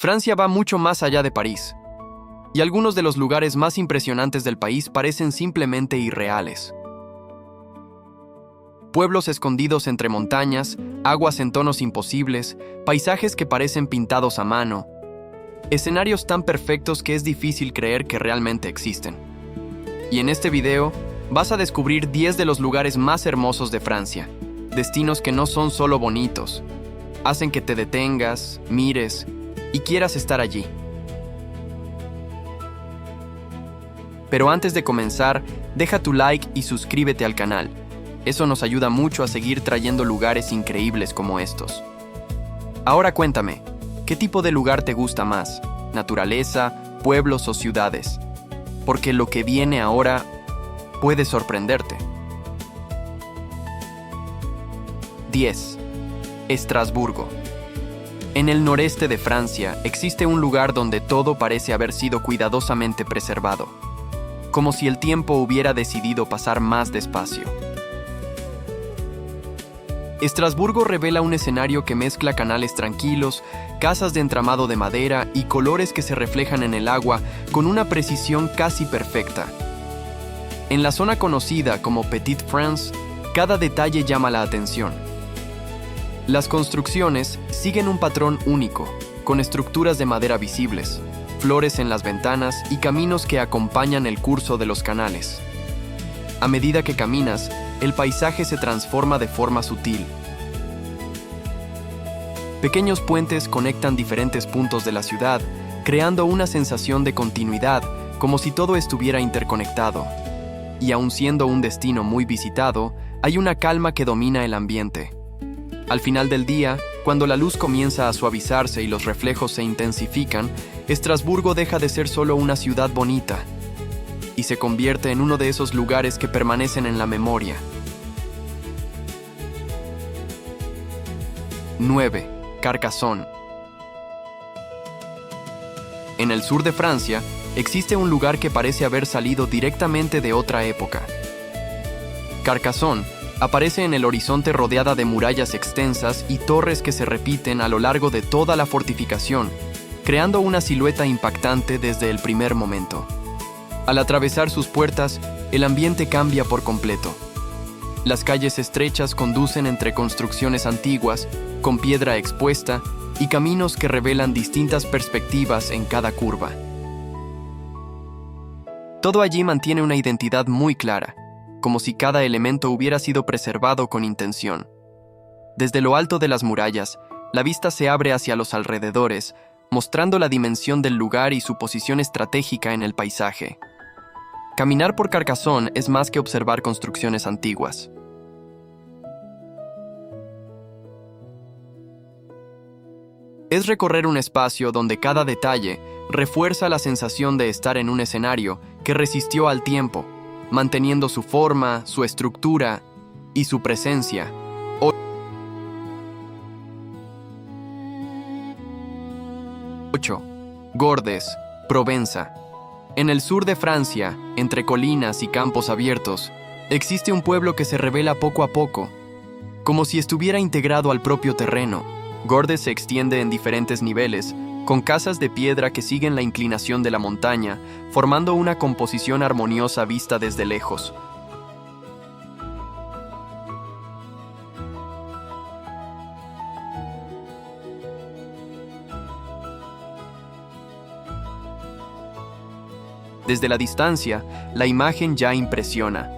Francia va mucho más allá de París, y algunos de los lugares más impresionantes del país parecen simplemente irreales. Pueblos escondidos entre montañas, aguas en tonos imposibles, paisajes que parecen pintados a mano, escenarios tan perfectos que es difícil creer que realmente existen. Y en este video vas a descubrir 10 de los lugares más hermosos de Francia, destinos que no son solo bonitos, hacen que te detengas, mires y quieras estar allí. Pero antes de comenzar, deja tu like y suscríbete al canal. Eso nos ayuda mucho a seguir trayendo lugares increíbles como estos. Ahora cuéntame, ¿qué tipo de lugar te gusta más? ¿Naturaleza, pueblos o ciudades? Porque lo que viene ahora puede sorprenderte. 10. Estrasburgo. En el noreste de Francia existe un lugar donde todo parece haber sido cuidadosamente preservado, como si el tiempo hubiera decidido pasar más despacio. Estrasburgo revela un escenario que mezcla canales tranquilos, casas de entramado de madera y colores que se reflejan en el agua con una precisión casi perfecta. En la zona conocida como Petite France, cada detalle llama la atención. Las construcciones siguen un patrón único, con estructuras de madera visibles, flores en las ventanas y caminos que acompañan el curso de los canales. A medida que caminas, el paisaje se transforma de forma sutil. Pequeños puentes conectan diferentes puntos de la ciudad, creando una sensación de continuidad, como si todo estuviera interconectado. Y aun siendo un destino muy visitado, hay una calma que domina el ambiente. Al final del día, cuando la luz comienza a suavizarse y los reflejos se intensifican, Estrasburgo deja de ser solo una ciudad bonita y se convierte en uno de esos lugares que permanecen en la memoria. 9. Carcassonne. En el sur de Francia, existe un lugar que parece haber salido directamente de otra época. Carcassonne aparece en el horizonte rodeada de murallas extensas y torres que se repiten a lo largo de toda la fortificación, creando una silueta impactante desde el primer momento. Al atravesar sus puertas, el ambiente cambia por completo. Las calles estrechas conducen entre construcciones antiguas, con piedra expuesta y caminos que revelan distintas perspectivas en cada curva. Todo allí mantiene una identidad muy clara, como si cada elemento hubiera sido preservado con intención. Desde lo alto de las murallas, la vista se abre hacia los alrededores, mostrando la dimensión del lugar y su posición estratégica en el paisaje. Caminar por Carcassonne es más que observar construcciones antiguas. Es recorrer un espacio donde cada detalle refuerza la sensación de estar en un escenario que resistió al tiempo, manteniendo su forma, su estructura y su presencia. 8. Gordes, Provenza. En el sur de Francia, entre colinas y campos abiertos, existe un pueblo que se revela poco a poco, como si estuviera integrado al propio terreno. Gordes se extiende en diferentes niveles, con casas de piedra que siguen la inclinación de la montaña, formando una composición armoniosa vista desde lejos. Desde la distancia, la imagen ya impresiona,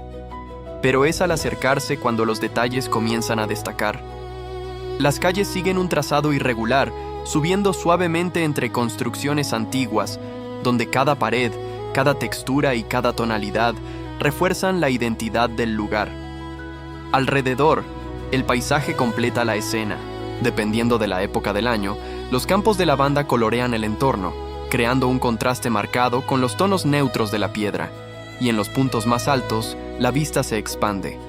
pero es al acercarse cuando los detalles comienzan a destacar. Las calles siguen un trazado irregular, subiendo suavemente entre construcciones antiguas, donde cada pared, cada textura y cada tonalidad refuerzan la identidad del lugar. Alrededor, el paisaje completa la escena. Dependiendo de la época del año, los campos de lavanda colorean el entorno, creando un contraste marcado con los tonos neutros de la piedra, y en los puntos más altos, la vista se expande.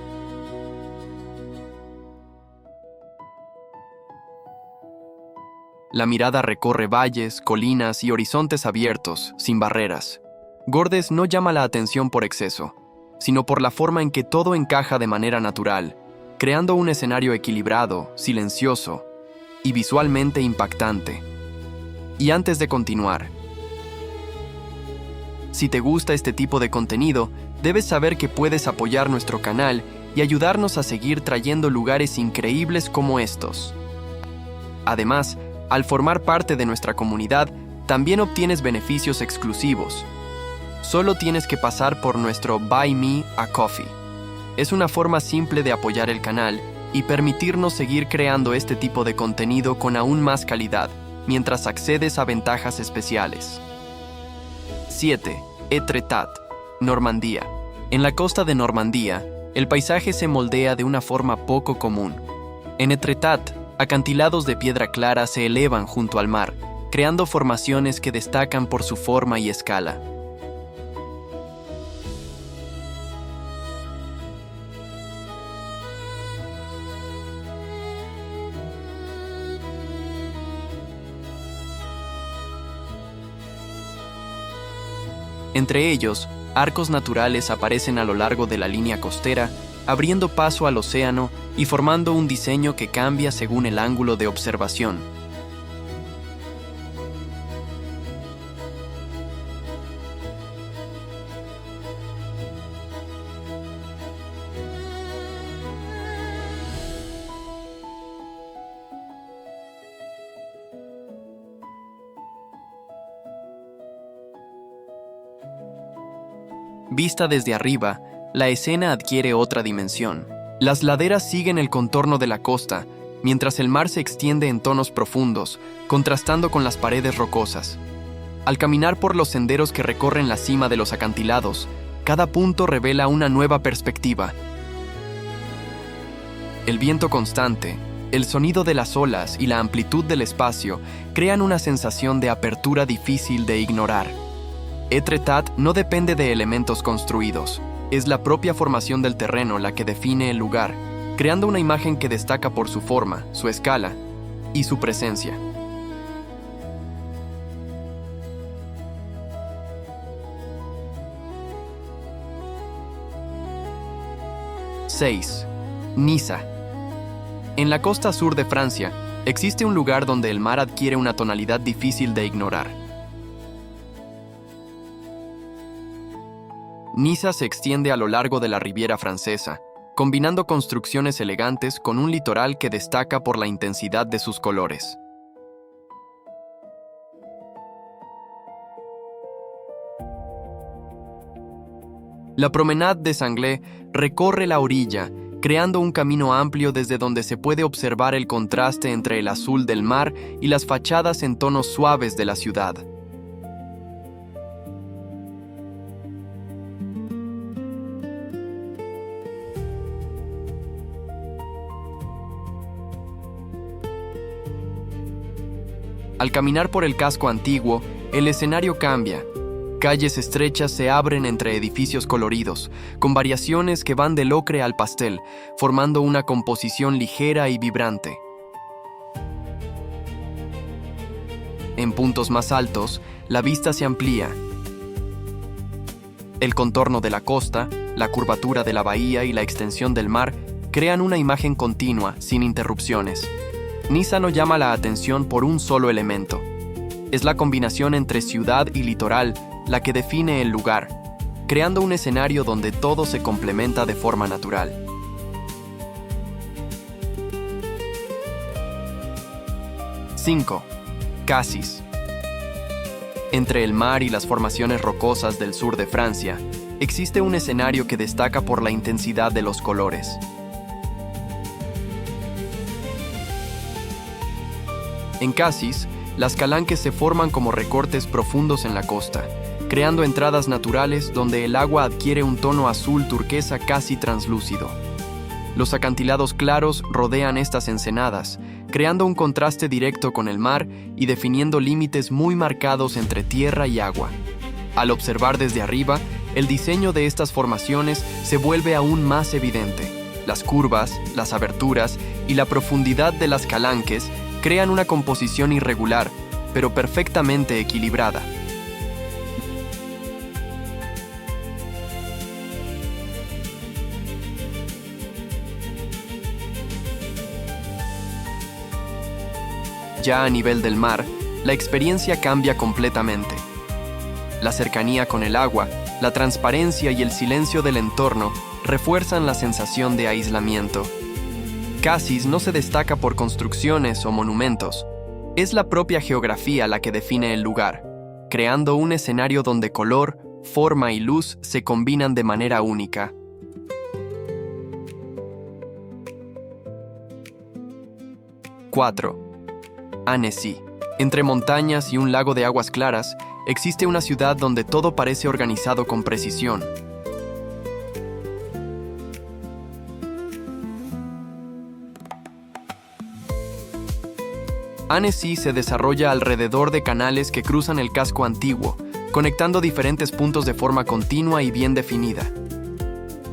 La mirada recorre valles, colinas y horizontes abiertos, sin barreras. Gordes no llama la atención por exceso, sino por la forma en que todo encaja de manera natural, creando un escenario equilibrado, silencioso y visualmente impactante. Y antes de continuar, si te gusta este tipo de contenido, debes saber que puedes apoyar nuestro canal y ayudarnos a seguir trayendo lugares increíbles como estos. Además, al formar parte de nuestra comunidad, también obtienes beneficios exclusivos. Solo tienes que pasar por nuestro Buy Me a Coffee. Es una forma simple de apoyar el canal y permitirnos seguir creando este tipo de contenido con aún más calidad, mientras accedes a ventajas especiales. 7. Étretat, Normandía. En la costa de Normandía, el paisaje se moldea de una forma poco común. En Étretat, acantilados de piedra clara se elevan junto al mar, creando formaciones que destacan por su forma y escala. Entre ellos, arcos naturales aparecen a lo largo de la línea costera, abriendo paso al océano y formando un diseño que cambia según el ángulo de observación. Vista desde arriba, la escena adquiere otra dimensión. Las laderas siguen el contorno de la costa, mientras el mar se extiende en tonos profundos, contrastando con las paredes rocosas. Al caminar por los senderos que recorren la cima de los acantilados, cada punto revela una nueva perspectiva. El viento constante, el sonido de las olas y la amplitud del espacio crean una sensación de apertura difícil de ignorar. Étretat no depende de elementos construidos. Es la propia formación del terreno la que define el lugar, creando una imagen que destaca por su forma, su escala y su presencia. ¡6! Niza. En la costa sur de Francia, existe un lugar donde el mar adquiere una tonalidad difícil de ignorar. Niza se extiende a lo largo de la Riviera Francesa, combinando construcciones elegantes con un litoral que destaca por la intensidad de sus colores. La Promenade des Anglais recorre la orilla, creando un camino amplio desde donde se puede observar el contraste entre el azul del mar y las fachadas en tonos suaves de la ciudad. Al caminar por el casco antiguo, el escenario cambia. Calles estrechas se abren entre edificios coloridos, con variaciones que van del ocre al pastel, formando una composición ligera y vibrante. En puntos más altos, la vista se amplía. El contorno de la costa, la curvatura de la bahía y la extensión del mar crean una imagen continua, sin interrupciones. Niza no llama la atención por un solo elemento. Es la combinación entre ciudad y litoral la que define el lugar, creando un escenario donde todo se complementa de forma natural. ¡5! Cassis. Entre el mar y las formaciones rocosas del sur de Francia, existe un escenario que destaca por la intensidad de los colores. En Cassis, las calanques se forman como recortes profundos en la costa, creando entradas naturales donde el agua adquiere un tono azul turquesa casi translúcido. Los acantilados claros rodean estas ensenadas, creando un contraste directo con el mar y definiendo límites muy marcados entre tierra y agua. Al observar desde arriba, el diseño de estas formaciones se vuelve aún más evidente. Las curvas, las aberturas y la profundidad de las calanques crean una composición irregular, pero perfectamente equilibrada. Ya a nivel del mar, la experiencia cambia completamente. La cercanía con el agua, la transparencia y el silencio del entorno refuerzan la sensación de aislamiento. Cassis no se destaca por construcciones o monumentos. Es la propia geografía la que define el lugar, creando un escenario donde color, forma y luz se combinan de manera única. ¡4! Annecy. Entre montañas y un lago de aguas claras, existe una ciudad donde todo parece organizado con precisión. Annecy se desarrolla alrededor de canales que cruzan el casco antiguo, conectando diferentes puntos de forma continua y bien definida.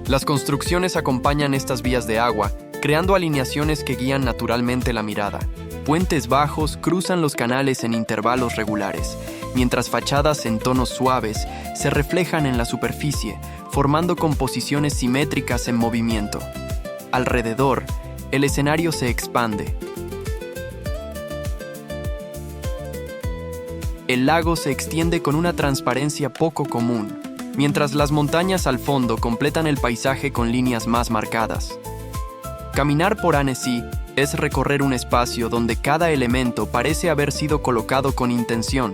Las construcciones acompañan estas vías de agua, creando alineaciones que guían naturalmente la mirada. Puentes bajos cruzan los canales en intervalos regulares, mientras fachadas en tonos suaves se reflejan en la superficie, formando composiciones simétricas en movimiento. Alrededor, el escenario se expande. El lago se extiende con una transparencia poco común, mientras las montañas al fondo completan el paisaje con líneas más marcadas. Caminar por Annecy es recorrer un espacio donde cada elemento parece haber sido colocado con intención.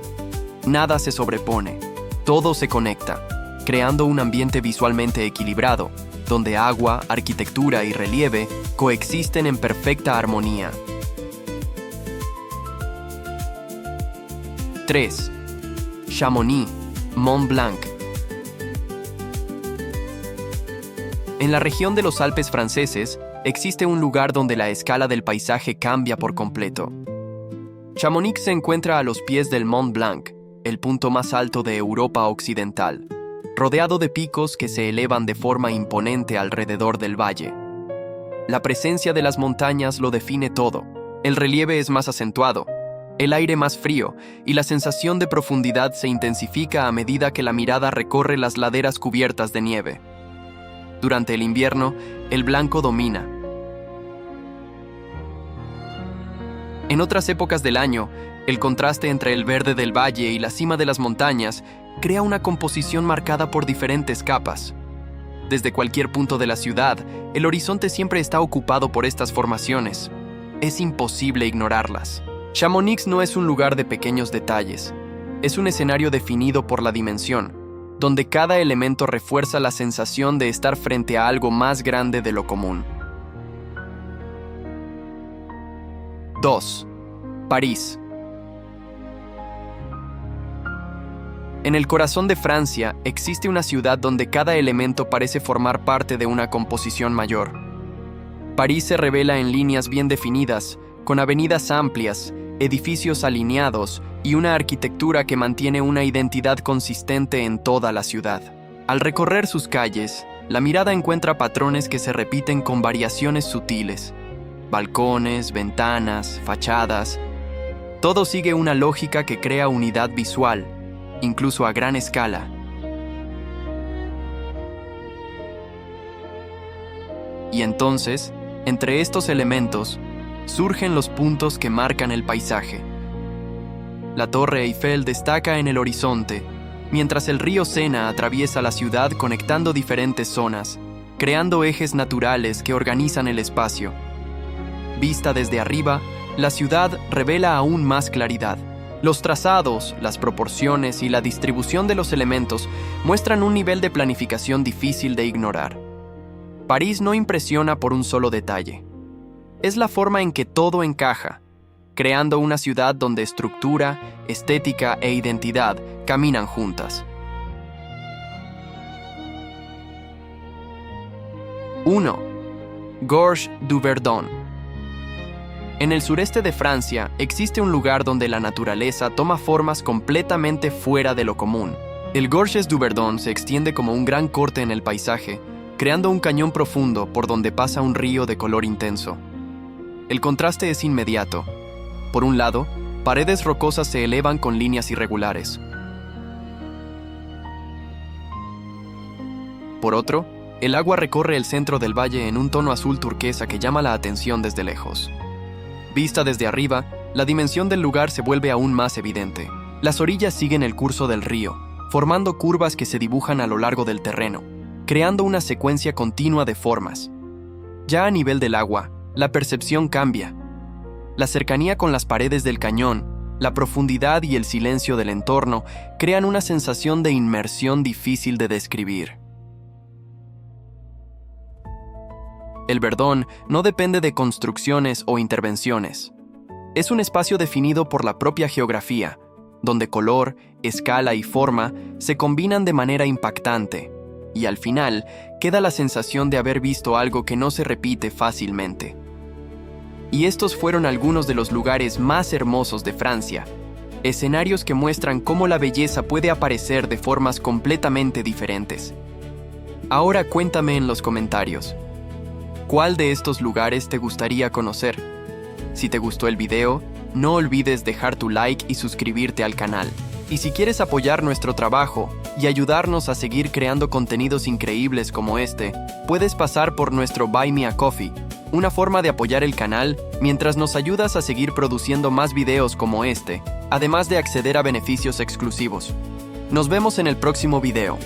Nada se sobrepone, todo se conecta, creando un ambiente visualmente equilibrado, donde agua, arquitectura y relieve coexisten en perfecta armonía. 3. Chamonix, Mont Blanc. En la región de los Alpes franceses, existe un lugar donde la escala del paisaje cambia por completo. Chamonix se encuentra a los pies del Mont Blanc, el punto más alto de Europa Occidental, rodeado de picos que se elevan de forma imponente alrededor del valle. La presencia de las montañas lo define todo. El relieve es más acentuado, el aire más frío y la sensación de profundidad se intensifica a medida que la mirada recorre las laderas cubiertas de nieve. Durante el invierno, el blanco domina. En otras épocas del año, el contraste entre el verde del valle y la cima de las montañas crea una composición marcada por diferentes capas. Desde cualquier punto de la ciudad, el horizonte siempre está ocupado por estas formaciones. Es imposible ignorarlas. Chamonix no es un lugar de pequeños detalles. Es un escenario definido por la dimensión, donde cada elemento refuerza la sensación de estar frente a algo más grande de lo común. 2. París. En el corazón de Francia existe una ciudad donde cada elemento parece formar parte de una composición mayor. París se revela en líneas bien definidas, con avenidas amplias, edificios alineados y una arquitectura que mantiene una identidad consistente en toda la ciudad. Al recorrer sus calles, la mirada encuentra patrones que se repiten con variaciones sutiles. Balcones, ventanas, fachadas. Todo sigue una lógica que crea unidad visual, incluso a gran escala. Y entonces, entre estos elementos, surgen los puntos que marcan el paisaje. La Torre Eiffel destaca en el horizonte, mientras el río Sena atraviesa la ciudad conectando diferentes zonas, creando ejes naturales que organizan el espacio. Vista desde arriba, la ciudad revela aún más claridad. Los trazados, las proporciones y la distribución de los elementos muestran un nivel de planificación difícil de ignorar. París no impresiona por un solo detalle. Es la forma en que todo encaja, creando una ciudad donde estructura, estética e identidad caminan juntas. 1. Gorges du Verdon. En el sureste de Francia existe un lugar donde la naturaleza toma formas completamente fuera de lo común. El Gorges du Verdon se extiende como un gran corte en el paisaje, creando un cañón profundo por donde pasa un río de color intenso. El contraste es inmediato. Por un lado, paredes rocosas se elevan con líneas irregulares. Por otro, el agua recorre el centro del valle en un tono azul turquesa que llama la atención desde lejos. Vista desde arriba, la dimensión del lugar se vuelve aún más evidente. Las orillas siguen el curso del río, formando curvas que se dibujan a lo largo del terreno, creando una secuencia continua de formas. Ya a nivel del agua, la percepción cambia. La cercanía con las paredes del cañón, la profundidad y el silencio del entorno crean una sensación de inmersión difícil de describir. El Verdón no depende de construcciones o intervenciones. Es un espacio definido por la propia geografía, donde color, escala y forma se combinan de manera impactante, y al final queda la sensación de haber visto algo que no se repite fácilmente. Y estos fueron algunos de los lugares más hermosos de Francia, escenarios que muestran cómo la belleza puede aparecer de formas completamente diferentes. Ahora cuéntame en los comentarios, ¿cuál de estos lugares te gustaría conocer? Si te gustó el video, no olvides dejar tu like y suscribirte al canal. Y si quieres apoyar nuestro trabajo y ayudarnos a seguir creando contenidos increíbles como este, puedes pasar por nuestro Buy Me a Coffee, una forma de apoyar el canal mientras nos ayudas a seguir produciendo más videos como este, además de acceder a beneficios exclusivos. Nos vemos en el próximo video.